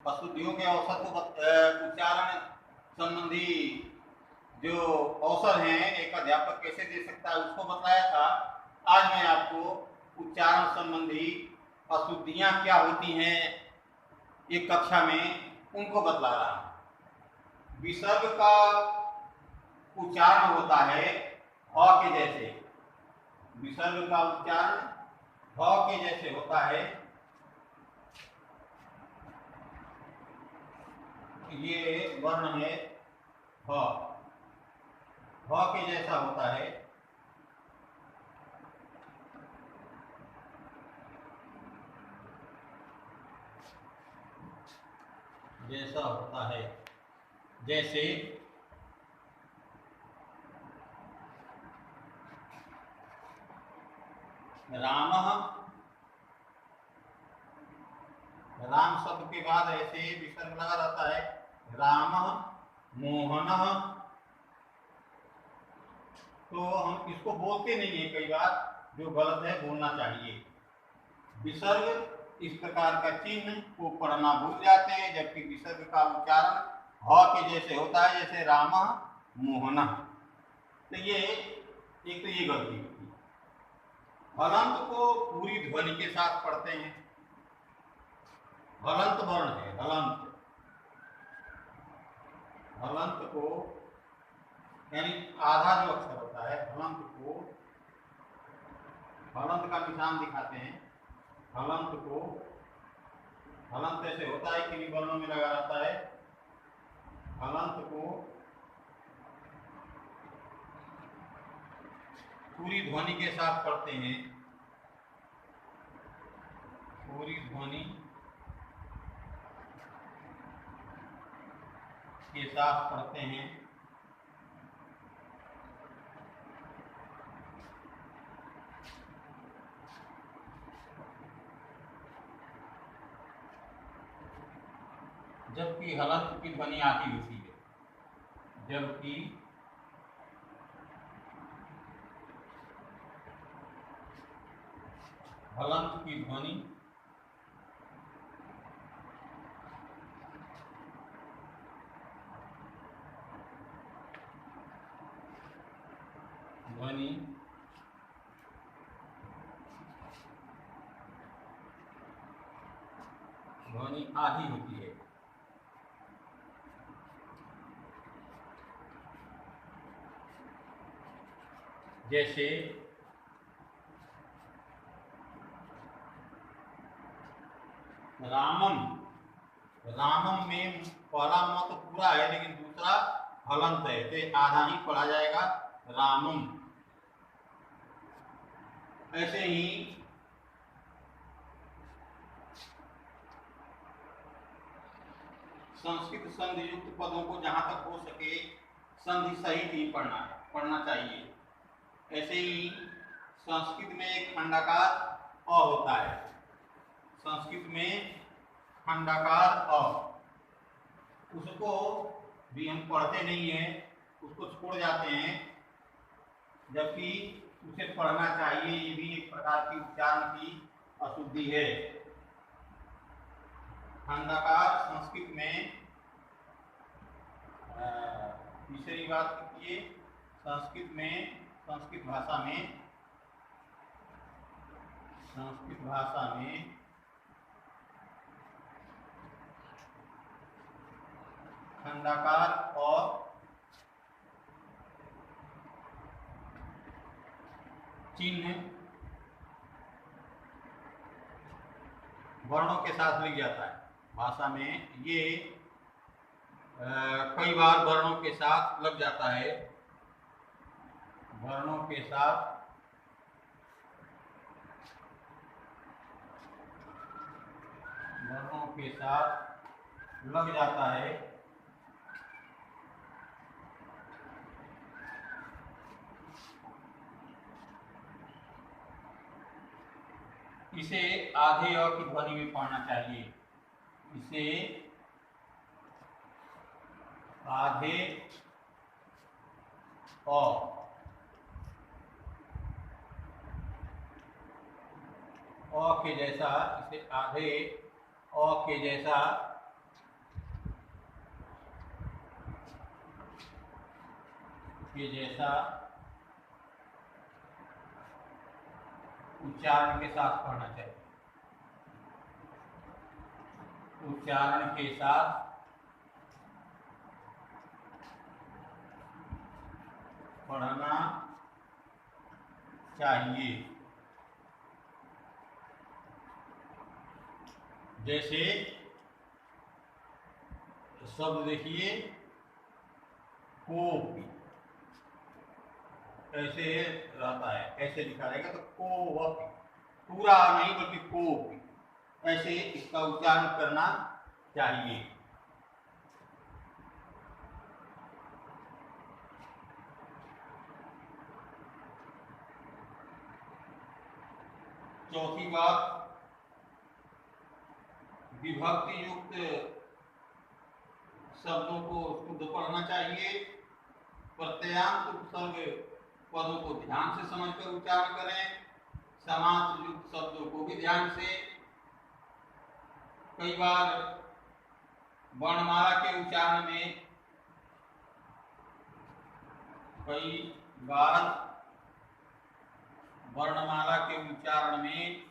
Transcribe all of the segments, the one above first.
अशुद्धियों के अवसर को उच्चारण संबंधी जो अवसर हैं एक अध्यापक कैसे दे सकता है उसको बताया था। आज मैं आपको उच्चारण संबंधी अशुद्धियां क्या होती हैं एक कक्षा में उनको बतला रहा हूं। विसर्ग का उच्चारण होता है ह के जैसे, विसर्ग का उच्चारण ह के जैसे होता है। ये वर्ण है ह, ह के जैसा होता है। जैसा होता है, जैसे रामः, राम शब्द के बाद ऐसे विसर्ग लगा रहता है। रामः, मोहनः, तो हम इसको बोलते नहीं है, कई बार जो गलत है बोलना चाहिए। विसर्ग इस प्रकार का चिन्ह को पढ़ना भूल जाते हैं, जबकि विसर्ग का उच्चारण ह के जैसे होता है, जैसे रामः, मोहनः। तो ये एक तो ये गलती होती है। हलंत को पूरी ध्वनि के साथ पढ़ते हैं। हलंत वर्ण है, हलंत, हलंत को यानी आधा जो अक्षर होता है हलंत को, हलंत का निशान दिखाते हैं। हलंत को, हलंत ऐसे होता है किन्हीं वर्णों में लगा रहता है। हलंत को पूरी ध्वनि के साथ पढ़ते हैं, पूरी ध्वनि के साथ पढ़ते हैं। जबकि हलंत की ध्वनि आधी होती है, जबकि हलंत की ध्वनि ध्वनि आधी होती है। जैसे रामम, रामम में पहला म तो पूरा है लेकिन दूसरा हलंत है, तो आधा ही पढ़ा जाएगा, रामम। ऐसे ही संस्कृत संधि युक्त पदों को जहां तक हो सके संधि सहित ही पढ़ना चाहिए। ऐसे ही संस्कृत में एक खंडाकार अ होता है, संस्कृत में खंडाकार अ, उसको भी हम पढ़ते नहीं है, उसको छोड़ जाते हैं, जबकि उसे पढ़ना चाहिए। ये भी एक प्रकार की उच्चारण की अशुद्धि है। खंडाकार संस्कृत में, तीसरी बात ये संस्कृत में, संस्कृत भाषा में, संस्कृत भाषा में खंडाकार और चिन्ह वर्णों के साथ लिख जाता है भाषा में। ये कई बार वर्णों के साथ लग जाता है, वर्णों के साथ लग जाता है। इसे आधे अ की ध्वनि में पढ़ना चाहिए, इसे आधे अ के जैसा, इसे आधे अ के जैसा के जैसा उच्चारण के साथ पढ़ना चाहिए। उच्चारण के साथ पढ़ना चाहिए। जैसे शब्द देखिए, कोपी, कैसे रहता है, कैसे लिखा रहेगा, तो कोवपी, पूरा नहीं बल्कि कोपी, ऐसे इसका उच्चारण करना चाहिए। चौथी बात, विभक्ति युक्त शब्दों को शुद्ध पढ़ना चाहिए। प्रत्ययांत उपसर्ग पदों को ध्यान से समझकर उच्चारण करें। समास युक्त शब्दों को भी ध्यान से। कई बार वर्णमाला के उच्चारण में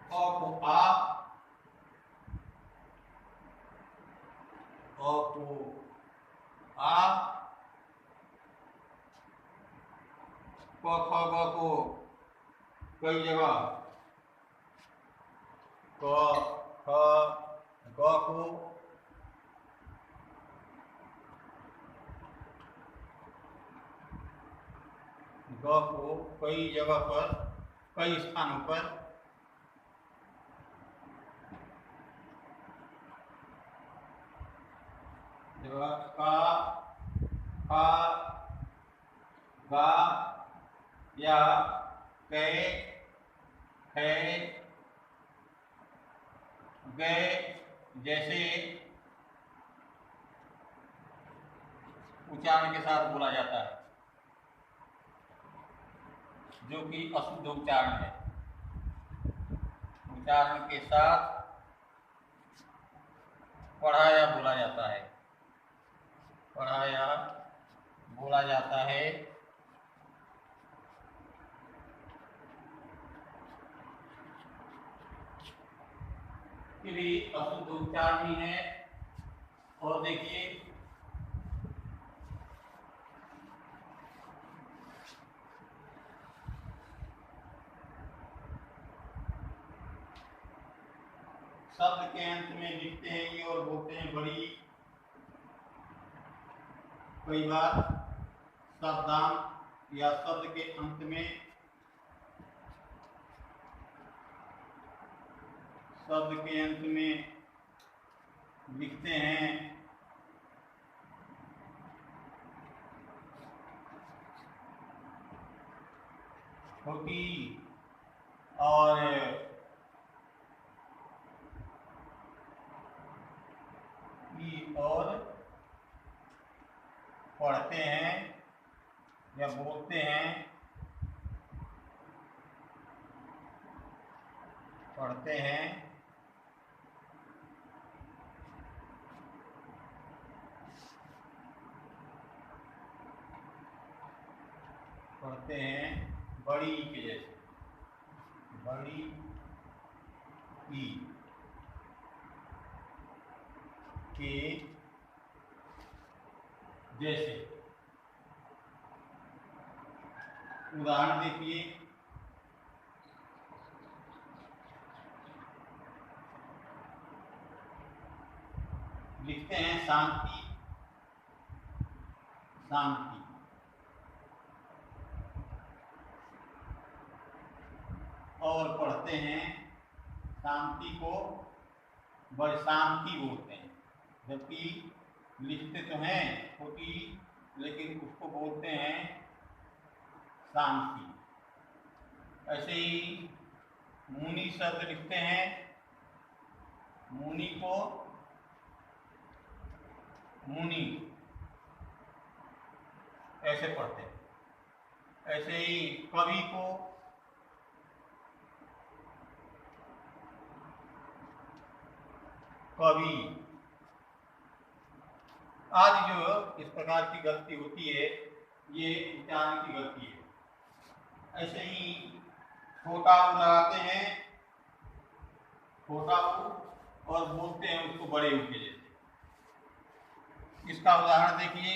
अ को आ, अ को आ, क ख ग को कई जगह क ख ग को कई जगह पर, कई स्थानों पर का, खा, गा या कै, खे, गए जैसे उच्चारण के साथ बोला जाता है, जो कि अशुद्ध उच्चारण है। उच्चारण के साथ पढ़ा या बोला जाता है, पढ़ा या बोला जाता है। ये भी अशुद्ध उच्चारण ही है। और देखिए, शब्द के अंत में लिखते हैं ये और बोलते हैं बड़ी। कई बार शब्दांत या शब्द के अंत में, शब्द के अंत में लिखते हैं छोटी, और और पढ़ते हैं या बोलते हैं, पढ़ते हैं, पढ़ते हैं बड़ी के जैसे, बड़ी ई के जैसे। उदाहरण देखिए, लिखते हैं शांति, शांति, और पढ़ते हैं शांति को बरसांती बोलते हैं, जबकि लिखते तो हैं छोटी, लेकिन उसको बोलते हैं शांति। ऐसे ही मुनि शब्द लिखते हैं, मुनि को मुनि, ऐसे पढ़ते हैं। ऐसे ही कवि को कवि आदि जो इस प्रकार की गलती होती है, ये उच्चारण की गलती है। ऐसे ही छोटा ऊ लगाते हैं, छोटा ऊ, और बोलते हैं उसको बड़े ऊ के जैसे। इसका उदाहरण देखिए,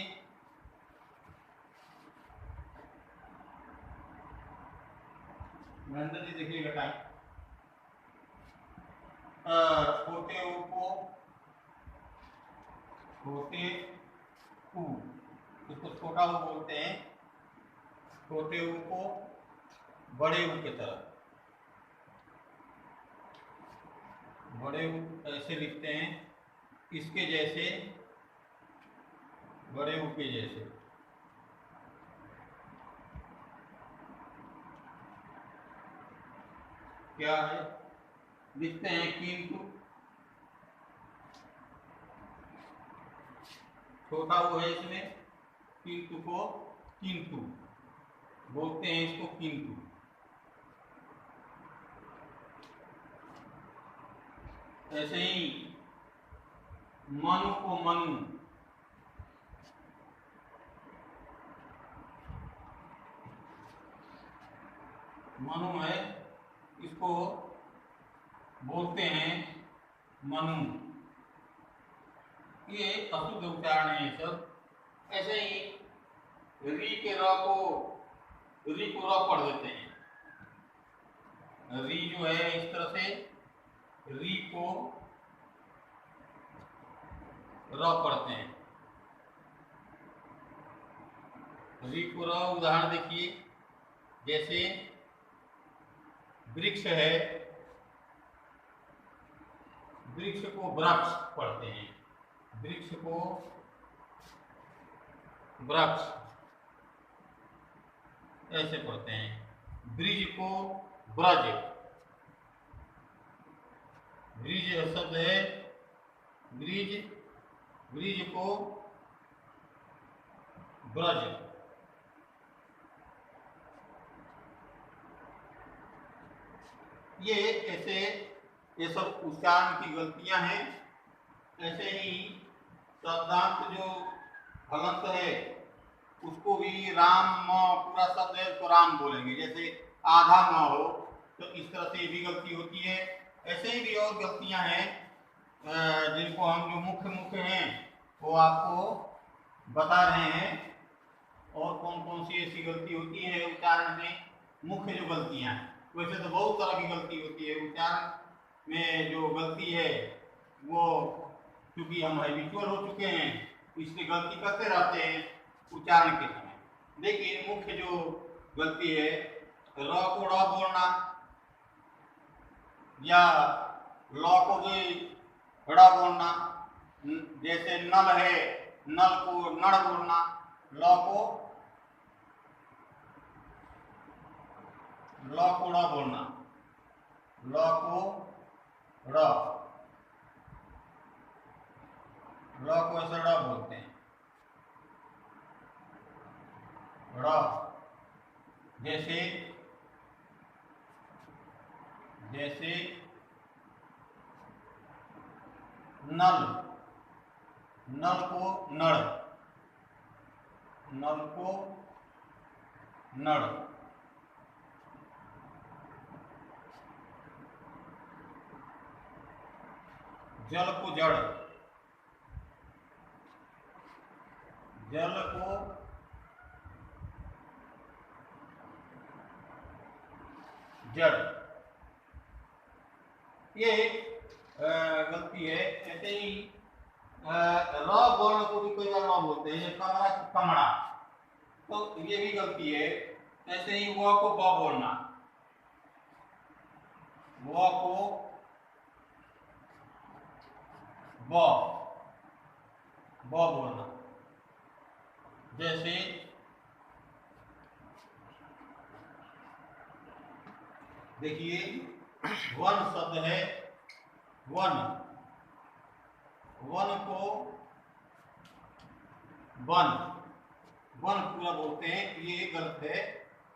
महेंद्र जी देखिएगा टाइम। छोटे ऊ को छोटे ऊ, इसको छोटा ऊ बोलते हैं, छोटे ऊ को बड़े ऊ की तरह, बड़े ऊ ऐसे लिखते हैं, इसके जैसे, बड़े ऊ के जैसे। क्या है, लिखते हैं किंतु, छोटा वो है इसमें, किंतु को किंतु बोलते हैं, इसको किंतु। ऐसे ही मनु को मनु, मनु है, इसको बोलते हैं मनु। ये अशुद्ध उच्चारण है सब। ऐसे ही री के र को र पढ़ देते हैं। री जो है इस तरह से, री को र पढ़ते हैं, री को र। उदाहरण देखिए, जैसे वृक्ष है, वृक्ष को वृक्ष पढ़ते हैं, वृक्ष को वृक्ष ऐसे पढ़ते हैं। ब्रिज को ब्रज, ब्रिज शब्द है, ब्रिज, ब्रिज को ब्रज। ये ऐसे, ये सब उच्चारण की गलतियां हैं। ऐसे ही शब्दांत जो हलंत है, उसको भी राम म, पूरा शब्द है तो राम बोलेंगे, जैसे आधा म हो तो इस तरह से भी गलती होती है। ऐसे ही भी और गलतियां हैं, जिनको हम जो मुख्य मुख्य हैं वो आपको बता रहे हैं। और कौन कौन सी ऐसी गलती होती है उच्चारण में, मुख्य जो गलतियां हैं। वैसे तो बहुत तरह की गलती होती है उच्चारण में। जो गलती है वो, क्योंकि हम हैबिचुअल हो चुके हैं, इसलिए गलती करते रहते हैं उच्चारण के समय। लेकिन मुख्य जो गलती है, र को र बोलना, या ल को भी ड़ बोलना। जैसे नल है, नल को नड़ बोलना, ल को ड़ बोलना, ल को ड़, ल को ऐसे ड़ बोलते हैं, ड़। जैसे जैसे नल, नल को नड़, नल को नड़। जल को जड़, जल को जड़। ये गलती है। ऐसे ही र वर्ण को भी कोई बार बोलते हैं, कमरा को कमरा, तो ये भी गलती है। ऐसे ही व को ब बोलना, व को ब बोलना। जैसे देखिए, वन शब्द है, वन, वन को वन, वन पूरा बोलते हैं, ये गलत है।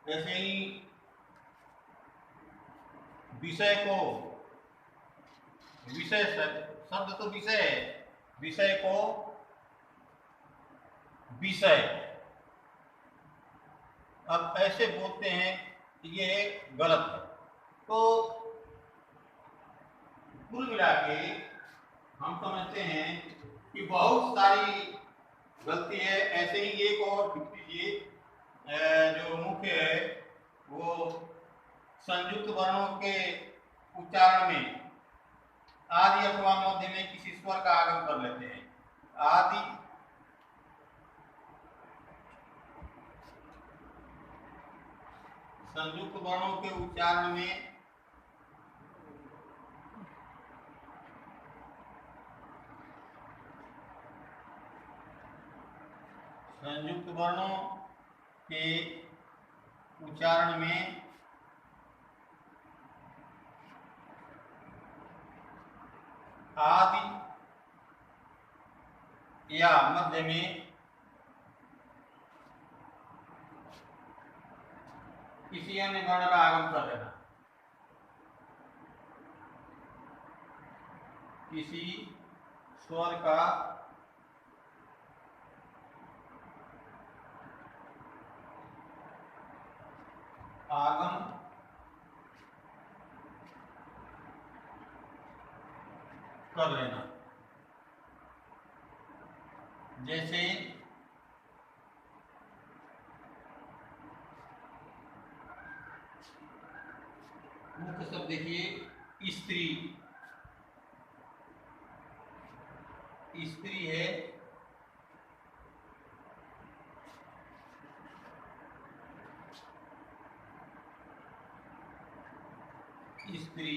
ऐसे ही विषय को, विषय शब्द तो विषय है, विषय को विषय, अब ऐसे बोलते हैं, ये गलत है। तो कुल मिला के हम समझते हैं कि बहुत सारी गलती है। ऐसे ही एक और लिख लीजिए, जो मुख्य है वो संयुक्त वर्णों के उच्चारण में आदि अथवा मध्य में किसी स्वर का आगम कर लेते हैं। आदि, संयुक्त वर्णों के उच्चारण में संयुक्त वर्णों के उच्चारण में आदि या मध्य में किसी अन्य वर्ण का आगम कर देना, किसी स्वर का आगम कर लेना। जैसे मुख्य शब्द देखिए, स्त्री, स्त्री है, स्त्री,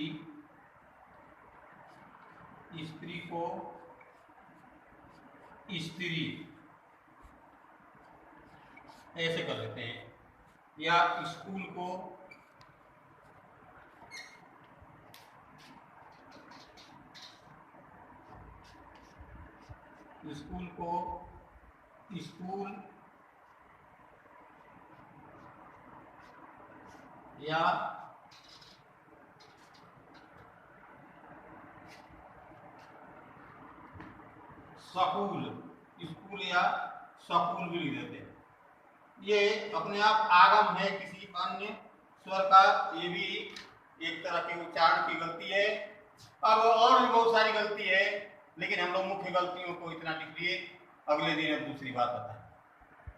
स्त्री को स्त्री ऐसे कर लेते हैं। या स्कूल को स्कूल को स्कूल, या सकूल, स्कूल या सकूल भी लिख देते हैं। ये अपने आप आगम है किसी अन्य स्वर का, ये भी एक तरह के उच्चारण की गलती है। अब और भी बहुत सारी गलती है, लेकिन हम लोग मुख्य गलतियों को इतना लिख लिए, अगले दिन अब दूसरी बात बताएं।